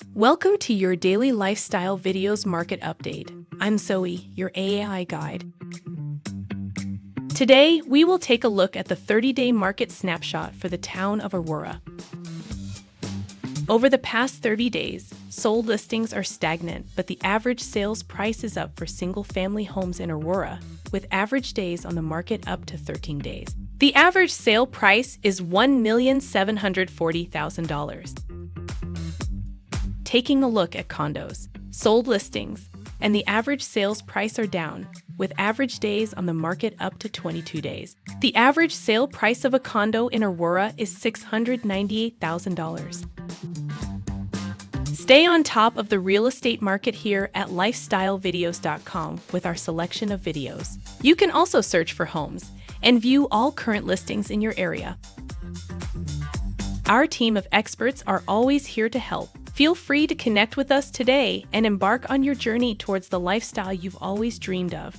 Welcome to your daily lifestyle videos market update. I'm Zoe, your AI guide. Today, we will take a look at the 30-day market snapshot for the town of Aurora. Over the past 30 days, sold listings are stagnant, but the average sales price is up for single-family homes in Aurora, with average days on the market up to 13 days. The average sale price is $1,740,000. Taking a look at condos, sold listings, and the average sales price are down, with average days on the market up to 22 days. The average sale price of a condo in Aurora is $698,000. Stay on top of the real estate market here at lifestylevideos.com with our selection of videos. You can also search for homes and view all current listings in your area. Our team of experts are always here to help. Feel free to connect with us today and embark on your journey towards the lifestyle you've always dreamed of.